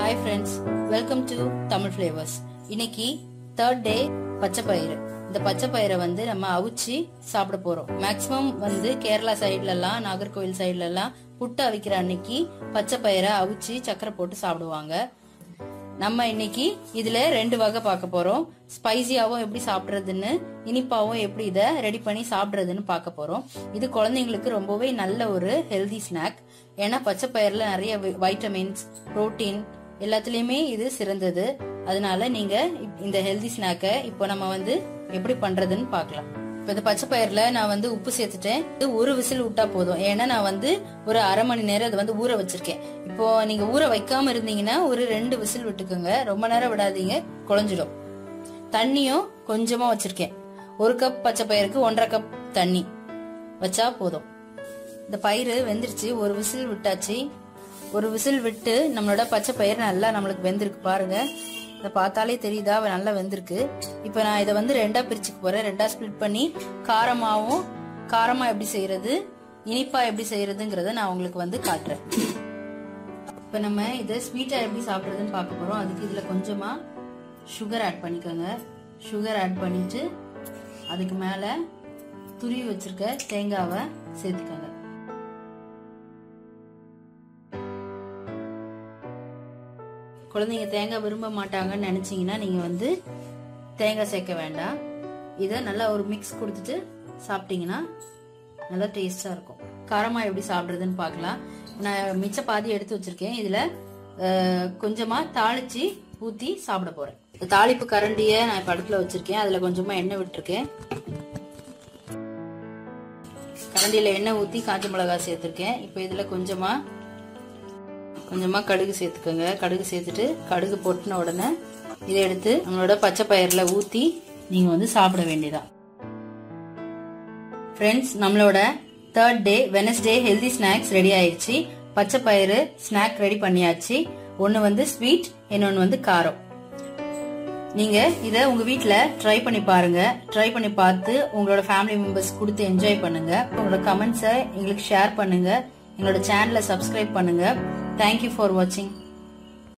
Hi friends, welcome to Tamil Flavors. இன்னைக்கு third day பச்சை பயிறு. இந்த பச்சை பயிரை வந்து நம்ம அவிச்சு சாப்பிட போறோம். மேக்ஸிமம் வந்து கேரளா சைடுல எல்லாம் நாகர்கோவில் சைடுல எல்லாம் புட்டு அவிக்கிற அன்னைக்கு பச்சை பயிரை அவிச்சு சக்கரை போட்டு சாப்பிடுவாங்க. நம்ம இன்னைக்கு இதுல ரெண்டு வகை பார்க்க போறோம். ஸ்பைசியாவும் எப்படி சாப்பிடுறதுன்னு, இனிப்பாவும் எப்படி இதை ரெடி பண்ணி சாப்பிடுறதுன்னு பார்க்க போறோம். இது குழந்தைங்களுக்கு ரொம்பவே நல்ல ஒரு ஹெல்தி ஸ்நாக். ஏன்னா பச்சை பயிர்ல நிறைய வைட்டமின்ஸ், புரோட்டீன் எல்லாத்துலயுமே இது சிறந்தது. அதனால நீங்க இந்த ஹெல்தி ஸ்நாக்கை இப்போ நம்ம வந்து எப்படி பண்றதுன்னு பார்க்கலாம். இப்போ இந்த பச்சை பயிர்ல நான் வந்து உப்பு சேர்த்துட்டேன். ஒரு விசில் விட்டா போதும். ஏன்னா நான் வந்து ஒரு அரை மணி நேரம் அதை வந்து ஊற வச்சிருக்கேன். இப்போ நீங்க ஊற வைக்காம இருந்தீங்கன்னா ஒரு 2 விசில் விட்டுக்கோங்க. ரொம்ப நேரம் விடாதீங்க, குழஞ்சிடும். தண்ணியும் கொஞ்சமா வச்சிருக்கேன். 1 கப் பச்சை பயிருக்கு 1.5 கப் தண்ணி வச்சா போதும். இந்த பயிறு வெந்துருச்சு. ஒரு விசில் விட்டாச்சு. ஒரு விசில் விட்டு நம்மளோட பச்சை பயிர் நல்லா நம்மளுக்கு வெந்திருக்கு பாருங்க. இதை பார்த்தாலே தெரியுதா நல்லா வெந்திருக்கு. இப்போ நான் இதை வந்து 2ஆ பிரிச்சுக்க போறேன். 2ஆ ஸ்பிளிட் பண்ணி காரமா எப்படி செய்யறது, இனிப்பா எப்படி செய்யறதுங்கிறத நான் உங்களுக்கு வந்து காட்டுறேன். இப்போ நம்ம இதை ஸ்வீட்டா எப்படி சாப்பிடுறதுன்னு பார்க்க போறோம். அதுக்கு இதுல கொஞ்சமா சுகர் ஆட் பண்ணிக்கோங்க. சுகர் ஆட் பண்ணிட்டு அதுக்கு மேல துருவி வச்சிருக்க தேங்காவை சேர்த்துக்கோங்க. குழந்தைங்க தேங்காய் விரும்ப மாட்டாங்கன்னு நினைச்சீங்கன்னா நீங்க வந்து தேங்காய் சேர்க்க வேண்டாம். இதை நல்லா ஒரு மிக்ஸ் கொடுத்துட்டு சாப்பிட்டீங்கன்னா நல்லா டேஸ்டா இருக்கும். காரமா எப்படி சாப்பிடுறதுன்னு பார்க்கலாம். நான் மிச்ச பாதி எடுத்து வச்சிருக்கேன். இதுல கொஞ்சமா தாளிச்சு ஊத்தி சாப்பிட போறேன். தாளிப்பு கரண்டிய நான் இப்ப அடுப்புல வச்சிருக்கேன். அதுல கொஞ்சமா எண்ணெய் விட்டுருக்கேன். கரண்டியில எண்ணெய் ஊத்தி காஞ்ச மிளகாய் சேர்த்திருக்கேன். இப்ப இதுல கொஞ்சமா கடுகு சேர்த்துக்கோங்க. கடுகு சேர்த்துட்டு கடுகு பொட்டின உடனே இதை எடுத்து நம்மளோட பச்சை பயிர்ல ஊத்தி நீங்க வந்து சாப்பிட வேண்டியதான். ஃப்ரெண்ட்ஸ், நம்மளோட third day Wednesday healthy snacks ready ஆயிடுச்சு. பச்சை பயிறு ஸ்நாக் ரெடி பண்ணியாச்சு. ஒன்னு வந்து ஸ்வீட், இன்னொன்னு வந்து காரம். நீங்க இத உங்க வீட்ல ட்ரை பண்ணி பாருங்க. ட்ரை பண்ணி பார்த்து உங்களோட ஃபேமிலி மெம்பர்ஸ் கொடுத்து என்ஜாய் பண்ணுங்க. உங்களோட கமெண்ட்ஸை எங்களுக்கு ஷேர் பண்ணுங்க. எங்களோட சேனலை சப்ஸ்கிரைப் பண்ணுங்க. Thank you for watching.